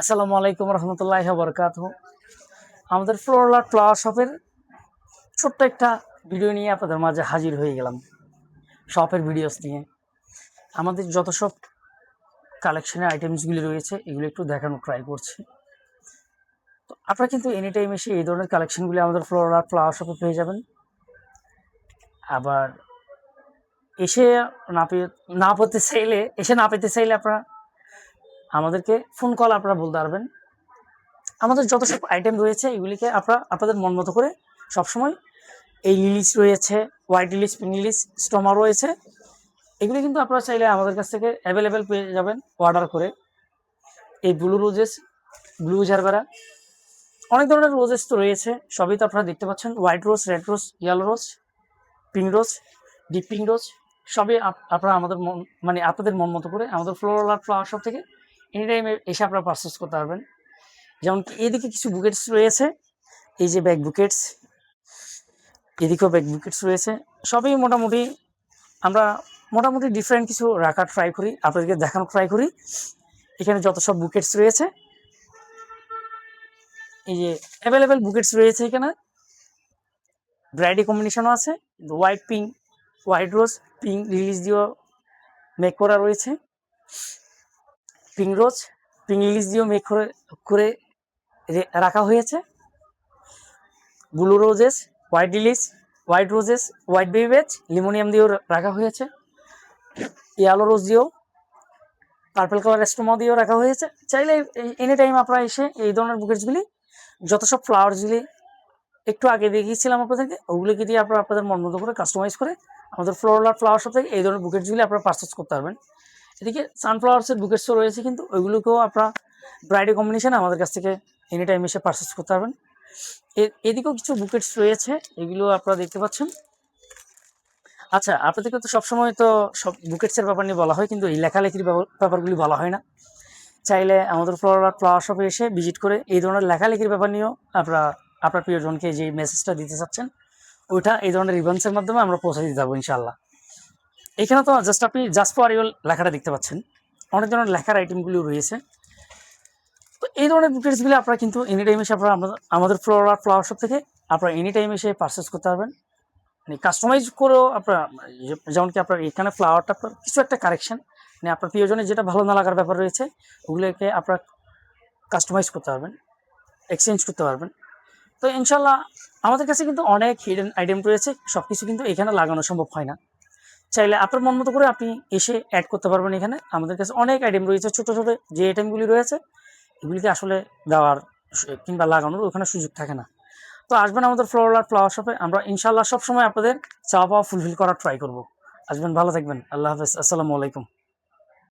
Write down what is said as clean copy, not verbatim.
আসসালামু আলাইকুম রহমতুল্লাহি ওয়া বারাকাতুহু। আমাদের ফ্লোরাল ফ্লাওয়ার শপের ছোট্ট একটা ভিডিও নিয়ে আপনাদের মাঝে হাজির হয়ে গেলাম। শপের ভিডিওস নিয়ে আমাদের যত সব কালেকশনের আইটেমসগুলি রয়েছে এগুলো একটু দেখানোর ট্রাই করছি। তো আপনারা কিন্তু এনি টাইম এসে এই ধরনের কালেকশনগুলি আমাদের ফ্লোরাল ফ্লাওয়ার শপে পেয়ে যাবেন। আবার এসে না পেতে চাইলে আপনারা আমাদেরকে ফোন কল আপনারা বলতে পারবেন। আমাদের যত সব আইটেম রয়েছে এগুলিকে আপনাদের মন মতো করে সবসময় এই লিলিস রয়েছে, white Lily's, pink Lily's, stoma রয়েছে, এগুলি কিন্তু আপনারা চাইলে আমাদের কাছ থেকে অ্যাভেলেবেল পেয়ে যাবেন অর্ডার করে। এই ব্লু রোজেস, ব্লু জারবেরা, অনেক ধরনের রোজেস তো রয়েছে, সবই তো আপনারা দেখতে পাচ্ছেন। White rose, red rose, yellow rose, pink rose, deep pink rose, সবই আপনারা আপনাদের মন মতো করে আমাদের ফ্লোরাল ফ্লাওয়ার শপ থেকে এনি টাইম এসে আপনারা পারচেস করতে পারবেন। যেমন কি এদিকে কিছু বুকেটস রয়েছে, এই যে ব্যাগ বুকেটস, এদিকেও ব্যাগ বুকেটস রয়েছে। সবই আমরা মোটামুটি ডিফারেন্ট কিছু রাখার ট্রাই করি, আপনাদেরকে দেখানোর ট্রাই করি। এখানে যত সব বুকেটস রয়েছে, এই যে অ্যাভেলেবেল বুকেটস রয়েছে, এখানে ব্রাইডি কম্বিনেশনও আছে। হোয়াইট রোজ, পিঙ্ক লিলিস দিয়েও মেক করা রয়েছে। পিঙ্ক লিলিস দিয়েও মেক করে রাখা হয়েছে। Blue roses, white lilies, white roses, white baby বেজ, লিমোনিয়াম দিয়েও রাখা হয়েছে। ইয়েলো রোজ দিয়েও, পার্পল কালার স্টোমা দিয়েও রাখা হয়েছে। চাইলে এনি টাইম আপনারা এসে এই ধরনের বুকেটসগুলি, যত সব ফ্লাওয়ার্সগুলি একটু আগে দেখিয়েছিলাম আপনাদেরকে, ওগুলিকে দিয়ে আপনাদের মন মতো করে কাস্টমাইজ করে আমাদের ফ্লাওয়ার শপ থেকে এই ধরনের বুকেটসগুলি আপনারা পারচেস করতে পারবেন। এদিকে সানফ্লাওয়ার্সের বুকেটসও রয়েছে, কিন্তু ওইগুলোকেও আপনারা ব্রাইডি কম্বিনেশনে আমাদের কাছ থেকে এনি টাইম এসে পারচেস করতে পারবেন। এদিকেও কিছু বুকেটস রয়েছে, এগুলো আপনারা দেখতে পাচ্ছেন। আচ্ছা, আপনাদেরকে তো সবসময় তো সব বুকেটসের ব্যাপার নিয়ে বলা হয়, কিন্তু এই লেখালেখির ব্যাপারগুলি বলা হয় না। চাইলে আমাদের ফ্লাওয়ার শপে এসে ভিজিট করে এই ধরনের লেখালেখির ব্যাপার নিয়েও আপনার প্রিয়জনকে যে মেসেজটা দিতে চাচ্ছেন ওইটা এই ধরনের ইভেন্টসের মাধ্যমে আমরা পৌঁছে দিতে যাবো ইনশাআল্লাহ। এখানে তো আপনি জাস্ট ফর ইউ লেখাটা দেখতে পাচ্ছেন, অনেক ধরনের লেখার আইটেমগুলি রয়েছে। তো এই ধরনের বুকেটসগুলি আপনারা কিন্তু এনি টাইম এসে আমাদের ফ্লাওয়ার শপ থেকে আপনারা এনি টাইম এসে পারচেস করতে পারবেন। মানে কাস্টমাইজ করেও যেমন কি আপনার এখানে ফ্লাওয়ারটা কিছু একটা কারেকশন, মানে আপনার প্রিয়জনের যেটা ভালো না লাগার ব্যাপার রয়েছে ওগুলোকে আপনারা কাস্টমাইজ করতে পারবেন, এক্সচেঞ্জ করতে পারবেন। তো ইনশাল্লাহ আমাদের কাছে কিন্তু অনেক হিডেন আইটেম রয়েছে, সব কিছু কিন্তু এখানে লাগানো সম্ভব হয় না। চাইলে আপনার মন মতো করে আপনি এসে অ্যাড করতে পারবেন। এখানে আমাদের কাছে অনেক আইটেম রয়েছে, ছোটো ছোটো যে আইটেমগুলি রয়েছে এগুলিকে আসলে দেওয়ার কিংবা লাগানোর ওখানে সুযোগ থাকে না। তো আসবেন আমাদের ফ্লাওয়ার শপে, আমরা ইনশাল্লাহ সবসময় আপনাদের চাওয়া পাওয়া ফুলফিল করার ট্রাই করব। আসবেন, ভালো থাকবেন, আল্লাহ হাফেজ, আসসালামু আলাইকুম।